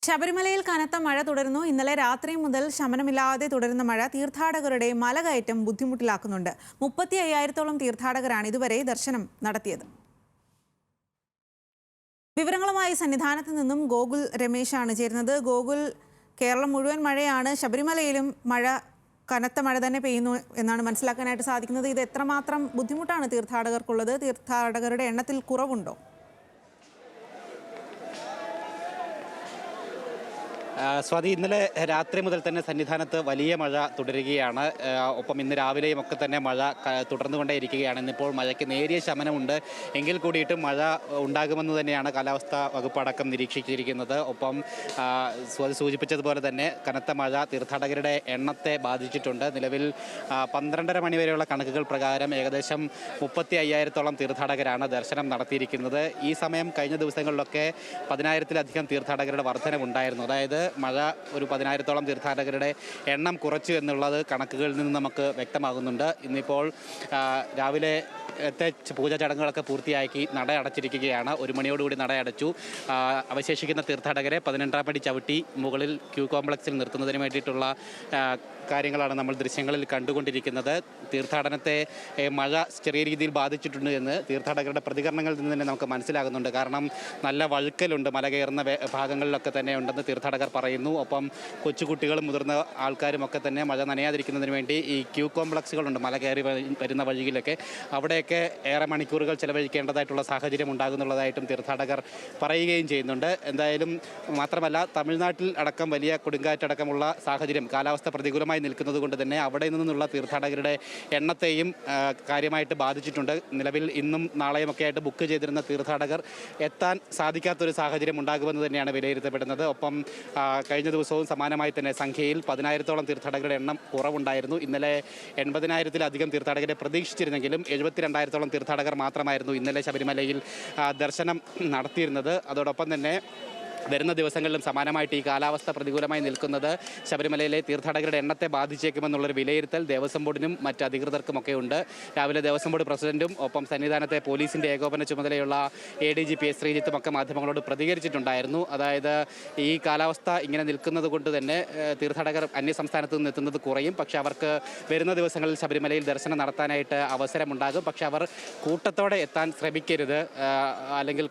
ശബരിമലയിൽ കനത്ത മഴ തുടരുന്നു. ഇന്നലെ രാത്രി മുതൽ ശമനമില്ലാതെ തുടരുന്ന മഴ തീർത്ഥാടകരുടെ മലകയറ്റം ബുദ്ധിമുട്ടിലാക്കുന്നുണ്ട്. 35,000-ഓളം തീർത്ഥാടകരാണ് ഇതുവരെ ദർശനം നടത്തിയത്. വിവരങ്ങളുമായി സന്നിധാനത്ത് നിന്നും ഗോകുൽ രമേശാണ് ചേരുന്നത്. ഗോകുൽ, കേരളം മുഴുവൻ മഴയാണ്. ശബരിമലയിലും കനത്ത മഴ തന്നെ പെയ്യുന്നു എന്നാണ് മനസ്സിലാക്കാനായിട്ട് സാധിക്കുന്നത്. ഇത് എത്രമാത്രം ബുദ്ധിമുട്ടാണ് തീർത്ഥാടകർക്കുള്ളത്? തീർത്ഥാടകരുടെ എണ്ണത്തിൽ കുറവുണ്ടോ? സ്വാതി, ഇന്നലെ രാത്രി മുതൽ തന്നെ സന്നിധാനത്ത് വലിയ മഴ തുടരുകയാണ്. ഒപ്പം ഇന്ന് രാവിലെയും ഒക്കെ തന്നെ മഴ തുടർന്നുകൊണ്ടേയിരിക്കുകയാണ്. ഇന്നിപ്പോൾ മഴയ്ക്ക് നേരിയ ശമനമുണ്ട്. എങ്കിൽ കൂടിയിട്ടും മഴ ഉണ്ടാകുമെന്ന് തന്നെയാണ് കാലാവസ്ഥാ വകുപ്പ് അടക്കം നിരീക്ഷിച്ചിരിക്കുന്നത്. ഒപ്പം സ്വാതി സൂചിപ്പിച്ചതുപോലെ തന്നെ കനത്ത മഴ തീർത്ഥാടകരുടെ എണ്ണത്തെ ബാധിച്ചിട്ടുണ്ട്. നിലവിൽ 12:30 മണി വരെയുള്ള കണക്കുകൾ പ്രകാരം ഏകദേശം 35,000-ഓളം തീർത്ഥാടകരാണ് ദർശനം നടത്തിയിരിക്കുന്നത്. ഈ സമയം കഴിഞ്ഞ ദിവസങ്ങളിലൊക്കെ 10,000-ലധികം തീർത്ഥാടകരുടെ വർധനവുണ്ടായിരുന്നു. അതായത് മഴ ഒരു 10,000-ഓളം തീർത്ഥാടകരുടെ എണ്ണം കുറച്ചു എന്നുള്ളത് കണക്കുകളിൽ നിന്ന് നമുക്ക് വ്യക്തമാകുന്നുണ്ട്. ഇന്നിപ്പോൾ രാവിലെ പൂജാ ചടങ്ങുകളൊക്കെ പൂർത്തിയാക്കി നട അടച്ചിരിക്കുകയാണ്. 1 മണിയോടുകൂടി നട അടച്ചു. അവശേഷിക്കുന്ന തീർത്ഥാടകരെ 18-ാം പടി ചവിട്ടി മുകളിൽ ക്യൂ കോംപ്ലക്സിൽ നിർത്തുന്നതിന് വേണ്ടിയിട്ടുള്ള കാര്യങ്ങളാണ് നമ്മൾ ദൃശ്യങ്ങളിൽ കണ്ടുകൊണ്ടിരിക്കുന്നത്. തീർത്ഥാടനത്തെ മഴ ചെറിയ രീതിയിൽ ബാധിച്ചിട്ടുണ്ട് എന്ന് തീർത്ഥാടകരുടെ പ്രതികരണങ്ങളിൽ നിന്ന് തന്നെ നമുക്ക് മനസ്സിലാകുന്നുണ്ട്. കാരണം നല്ല വഴുക്കലുണ്ട്, മല കയറുന്ന ഭാഗങ്ങളിലൊക്കെ തന്നെ ഉണ്ടെന്ന് തീർത്ഥാടകർ പറയുന്നു. ഒപ്പം കൊച്ചുകുട്ടികളും മുതിർന്ന ആൾക്കാരും ഒക്കെ തന്നെ മഴ നനയാതിരിക്കുന്നതിന് വേണ്ടി ഈ ക്യൂ കോംപ്ലക്സുകളുണ്ട് മല കയറി വരുന്ന വഴിയിലൊക്കെ, അവിടെയൊക്കെ ഏറെ മണിക്കൂറുകൾ ചെലവഴിക്കേണ്ടതായിട്ടുള്ള സാഹചര്യം ഉണ്ടാകുന്നുള്ളതായിട്ടും തീർത്ഥാടകർ പറയുകയും ചെയ്യുന്നുണ്ട്. എന്തായാലും മാത്രമല്ല, തമിഴ്നാട്ടിൽ അടക്കം വലിയ കൊടുങ്കാറ്റടക്കമുള്ള സാഹചര്യം കാലാവസ്ഥ പ്രതികൂലമായി നിൽക്കുന്നത് കൊണ്ട് തന്നെ അവിടെ നിന്നുള്ള തീർത്ഥാടകരുടെ എണ്ണത്തെയും കാര്യമായിട്ട് ബാധിച്ചിട്ടുണ്ട്. നിലവിൽ ഇന്നും നാളെയുമൊക്കെ ആയിട്ട് ബുക്ക് ചെയ്തിരുന്ന തീർത്ഥാടകർ എത്താൻ സാധിക്കാത്തൊരു സാഹചര്യം ഉണ്ടാകുമെന്ന് തന്നെയാണ് വിലയിരുത്തപ്പെടുന്നത്. ഒപ്പം കഴിഞ്ഞ ദിവസവും സമാനമായി തന്നെ സംഖ്യയിൽ 10,000-ഓളം തീർത്ഥാടകരുടെ എണ്ണം കുറവുണ്ടായിരുന്നു. ഇന്നലെ 80,000-ലധികം തീർത്ഥാടകരെ പ്രതീക്ഷിച്ചിരുന്നെങ്കിലും 72,000-ഓളം തീർത്ഥാടകർ മാത്രമായിരുന്നു ഇന്നലെ ശബരിമലയിൽ ദർശനം നടത്തിയിരുന്നത്. അതോടൊപ്പം തന്നെ വരുന്ന ദിവസങ്ങളിലും സമാനമായിട്ട് ഈ കാലാവസ്ഥ പ്രതികൂലമായി നിൽക്കുന്നത് ശബരിമലയിലെ തീർത്ഥാടകരുടെ എണ്ണത്തെ ബാധിച്ചേക്കുമെന്നുള്ളൊരു വിലയിരുത്തൽ ദേവസ്വം ബോർഡിനും മറ്റ് അധികൃതർക്കുമൊക്കെ ഉണ്ട്. രാവിലെ ദേവസ്വം ബോർഡ് പ്രസിഡന്റും ഒപ്പം സന്നിധാനത്തെ പോലീസിൻ്റെ ഏകോപന ചുമതലയുള്ള ADGP S. ശ്രീജിത്തും ഒക്കെ മാധ്യമങ്ങളോട് പ്രതികരിച്ചിട്ടുണ്ടായിരുന്നു. അതായത് ഈ കാലാവസ്ഥ ഇങ്ങനെ നിൽക്കുന്നത് കൊണ്ട് തന്നെ തീർത്ഥാടകർ അന്യസംസ്ഥാനത്ത് നിന്ന് എത്തുന്നത് കുറയും. പക്ഷെ അവർക്ക് വരുന്ന ദിവസങ്ങളിൽ ശബരിമലയിൽ ദർശനം നടത്താനായിട്ട് അവസരമുണ്ടാകും. പക്ഷെ അവർ കൂട്ടത്തോടെ എത്താൻ ശ്രമിക്കരുത്, അല്ലെങ്കിൽ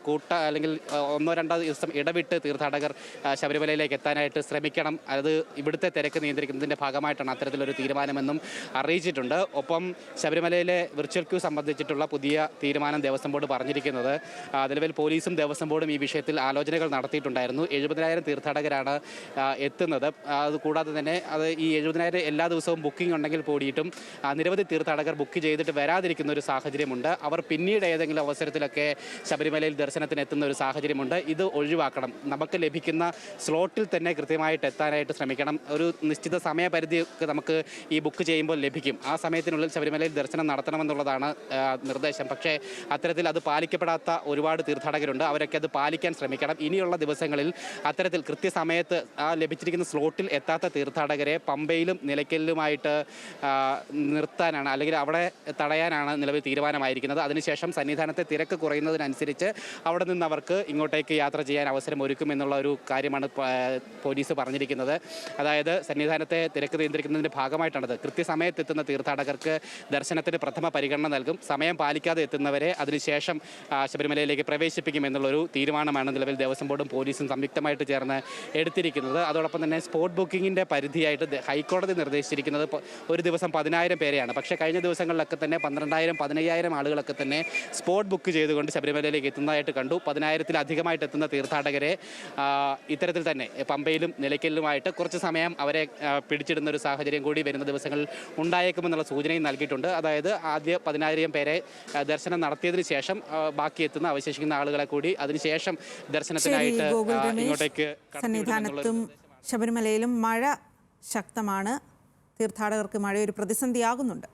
ഒന്നോ രണ്ടോ ദിവസം ഇടവിട്ട് തീർത്ഥാടകർ ശബരിമലയിലേക്ക് എത്താനായിട്ട് ശ്രമിക്കണം. അത് ഇവിടുത്തെ തിരക്ക് നിയന്ത്രിക്കുന്നതിൻ്റെ ഭാഗമായിട്ടാണ് അത്തരത്തിലൊരു തീരുമാനമെന്നും അറിയിച്ചിട്ടുണ്ട്. ഒപ്പം ശബരിമലയിലെ വിർച്വൽ ക്യൂ സംബന്ധിച്ചിട്ടുള്ള പുതിയ തീരുമാനം ദേവസ്വം ബോർഡ് പറഞ്ഞിരിക്കുന്നത്, നിലവിൽ പോലീസും ദേവസ്വം ബോർഡും ഈ വിഷയത്തിൽ ആലോചനകൾ നടത്തിയിട്ടുണ്ടായിരുന്നു. 70,000 തീർത്ഥാടകരാണ് എത്തുന്നത്. അതുകൂടാതെ തന്നെ ഈ 70,000 എല്ലാ ദിവസവും ബുക്കിംഗ് ഉണ്ടെങ്കിൽ കൂടിയിട്ടും നിരവധി തീർത്ഥാടകർ ബുക്ക് ചെയ്തിട്ട് വരാതിരിക്കുന്ന ഒരു സാഹചര്യമുണ്ട്. അവർ പിന്നീട് ഏതെങ്കിലും അവസരത്തിലൊക്കെ ശബരിമലയിൽ ദർശനത്തിന് എത്തുന്ന ഒരു സാഹചര്യമുണ്ട്. ഇത് ഒഴിവാക്കണം. നമുക്ക് ലഭിക്കുന്ന സ്ലോട്ടിൽ തന്നെ കൃത്യമായിട്ട് എത്താനായിട്ട് ശ്രമിക്കണം. ഒരു നിശ്ചിത സമയപരിധി നമുക്ക് ഈ ബുക്ക് ചെയ്യുമ്പോൾ ലഭിക്കും. ആ സമയത്തിനുള്ളിൽ ശബരിമലയിൽ ദർശനം നടത്തണമെന്നുള്ളതാണ് നിർദ്ദേശം. പക്ഷേ അത്തരത്തിൽ അത് പാലിക്കപ്പെടാത്ത ഒരുപാട് തീർത്ഥാടകരുണ്ട്. അവരൊക്കെ അത് പാലിക്കാൻ ശ്രമിക്കണം. ഇനിയുള്ള ദിവസങ്ങളിൽ അത്തരത്തിൽ കൃത്യസമയത്ത് ലഭിച്ചിരിക്കുന്ന സ്ലോട്ടിൽ എത്താത്ത തീർത്ഥാടകരെ പമ്പയിലും നിലയ്ക്കലിലുമായിട്ട് നിർത്താനാണ്, അല്ലെങ്കിൽ അവിടെ തടയാനാണ് നിലവിൽ തീരുമാനമായിരിക്കുന്നത്. അതിനുശേഷം സന്നിധാനത്തെ തിരക്ക് കുറയുന്നതിനനുസരിച്ച് അവിടെ നിന്ന് അവർക്ക് ഇങ്ങോട്ടേക്ക് യാത്ര ചെയ്യാൻ അവസരം ഒരുക്കുമെന്നുള്ള ഒരു കാര്യമാണ് പോലീസ് പറഞ്ഞിരിക്കുന്നത്. അതായത് സന്നിധാനത്തെ തിരക്ക് നിയന്ത്രിക്കുന്നതിൻ്റെ ഭാഗമായിട്ടാണത്. കൃത്യസമയത്ത് എത്തുന്ന തീർത്ഥാടകർക്ക് ദർശനത്തിന് പ്രഥമ പരിഗണന നൽകും. സമയം പാലിക്കാതെ എത്തുന്നവരെ അതിനുശേഷം ശബരിമലയിലേക്ക് പ്രവേശിപ്പിക്കും എന്നുള്ളൊരു തീരുമാനമാണ് നിലവിൽ ദേവസ്വം ബോർഡും പോലീസും സംയുക്തമായിട്ട് ചേർന്ന് എടുത്തിരിക്കുന്നത്. അതോടൊപ്പം തന്നെ സ്പോട്ട് ബുക്കിങ്ങിൻ്റെ പരിധിയായിട്ട് ഹൈക്കോടതി നിർദ്ദേശിച്ചിരിക്കുന്നത് ഒരു ദിവസം 10,000 പേരെയാണ്. പക്ഷേ കഴിഞ്ഞ ദിവസങ്ങളിലൊക്കെ തന്നെ 12,000, 15,000 ആളുകളൊക്കെ തന്നെ സ്പോട്ട് ബുക്ക് ചെയ്തുകൊണ്ട് ശബരിമലയിലേക്ക് എത്തുന്നതായിട്ട് കണ്ടു. 10,000-ലധികമായിട്ട് എത്തുന്ന തീർത്ഥാടകരെ ഇത്തരത്തിൽ തന്നെ പമ്പയിലും നിലയ്ക്കലിലുമായിട്ട് കുറച്ച് സമയം അവരെ പിടിച്ചിടുന്ന ഒരു സാഹചര്യം കൂടി വരുന്ന ദിവസങ്ങളിൽ ഉണ്ടായേക്കുമെന്നുള്ള സൂചനയും നൽകിയിട്ടുണ്ട്. അതായത് ആദ്യ 10,000 പേരെ ദർശനം നടത്തിയതിനു ശേഷം ബാക്കി എത്തുന്ന അവശേഷിക്കുന്ന ആളുകളെ കൂടി അതിനുശേഷം ദർശനത്തിനായിട്ട് ഇങ്ങോട്ടേക്ക്. സന്നിധാനത്തും ശബരിമലയിലും മഴ ശക്തമാണ്. തീർത്ഥാടകർക്ക് മഴയൊരു പ്രതിസന്ധിയാകുന്നുണ്ട്.